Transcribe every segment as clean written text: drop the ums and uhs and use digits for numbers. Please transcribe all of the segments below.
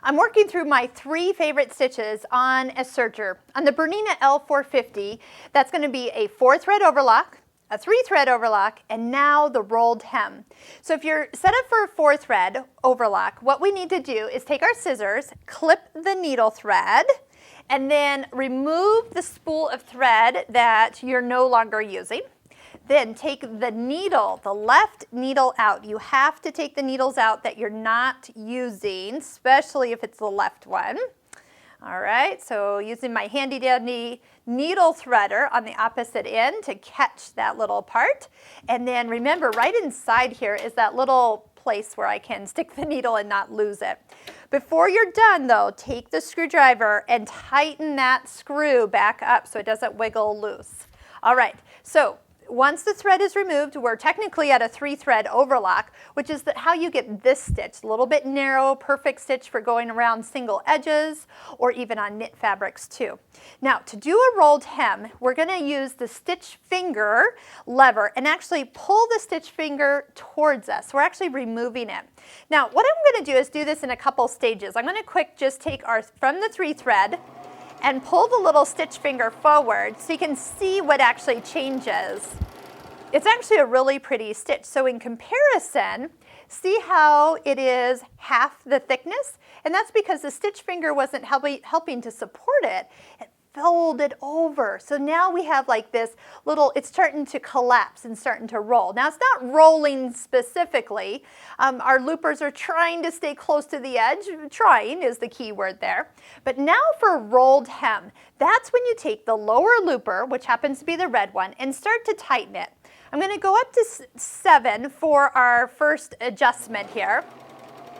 I'm working through my 3 favorite stitches on a serger. On the Bernina L450, that's going to be a 4-thread overlock, a 3-thread overlock, and now the rolled hem. So if you're set up for a 4-thread overlock, what we need to do is take our scissors, clip the needle thread, and then remove the spool of thread that you're no longer using. Then take the needle, the left needle out. You have to take the needles out that you're not using, especially if it's the left one. All right, so using my handy dandy needle threader on the opposite end to catch that little part. And then remember, right inside here is that little place where I can stick the needle and not lose it. Before you're done though, take the screwdriver and tighten that screw back up so it doesn't wiggle loose. All right, so once the thread is removed, we're technically at a 3-thread overlock, which is how you get this stitch. A little bit narrow, perfect stitch for going around single edges or even on knit fabrics too. Now, to do a rolled hem, we're going to use the stitch finger lever and actually pull the stitch finger towards us. We're actually removing it. Now, what I'm going to do is do this in a couple stages. I'm going to just take from the 3-thread and pull the little stitch finger forward so you can see what actually changes. It's actually a really pretty stitch. So in comparison, see how it is half the thickness? And that's because the stitch finger wasn't helping to support it. It folded over. So now we have like this little, it's starting to collapse and starting to roll. Now it's not rolling specifically. Our loopers are trying to stay close to the edge. Trying is the key word there. But now for rolled hem, that's when you take the lower looper, which happens to be the red one, and start to tighten it. I'm going to go up to 7 for our first adjustment here.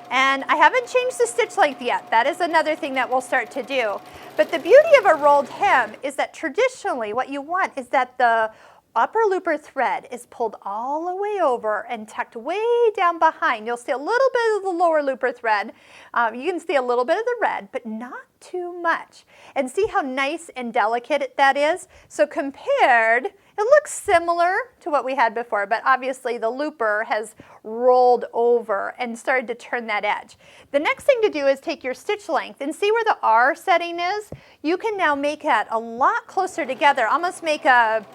And I haven't changed the stitch length yet. That is another thing that we'll start to do. But the beauty of a rolled hem is that traditionally what you want is that the upper looper thread is pulled all the way over and tucked way down behind. You'll see a little bit of the lower looper thread. You can see a little bit of the red, but not too much. And see how nice and delicate that is? So compared, it looks similar to what we had before, but obviously the looper has rolled over and started to turn that edge. The next thing to do is take your stitch length and see where the R setting is. You can now make that a lot closer together, almost make a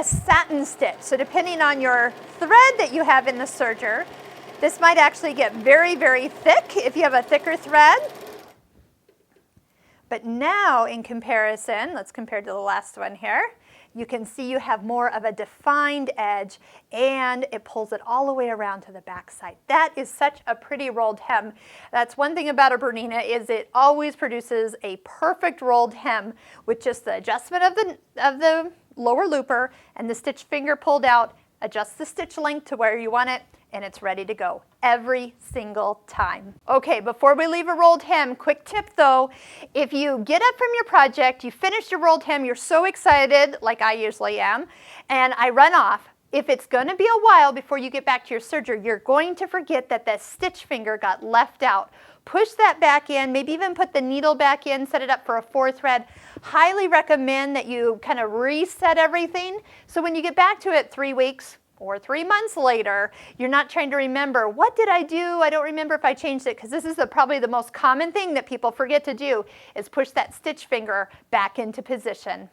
satin stitch. So depending on your thread that you have in the serger, this might actually get very, very thick if you have a thicker thread. But now in comparison, let's compare to the last one here, you can see you have more of a defined edge and it pulls it all the way around to the back side. That is such a pretty rolled hem. That's one thing about a Bernina is it always produces a perfect rolled hem with just the adjustment of the lower looper and the stitch finger pulled out, adjust the stitch length to where you want it, and it's ready to go every single time. Okay, before we leave a rolled hem, quick tip though, if you get up from your project, you finish your rolled hem, you're so excited, like I usually am, and I run off, if it's going to be a while before you get back to your serger, you're going to forget that the stitch finger got left out. Push that back in, maybe even put the needle back in, set it up for a 4-thread. Highly recommend that you kind of reset everything, so when you get back to it 3 weeks, or 3 months later, you're not trying to remember, what did I do? I don't remember if I changed it, because this is probably the most common thing that people forget to do, is push that stitch finger back into position.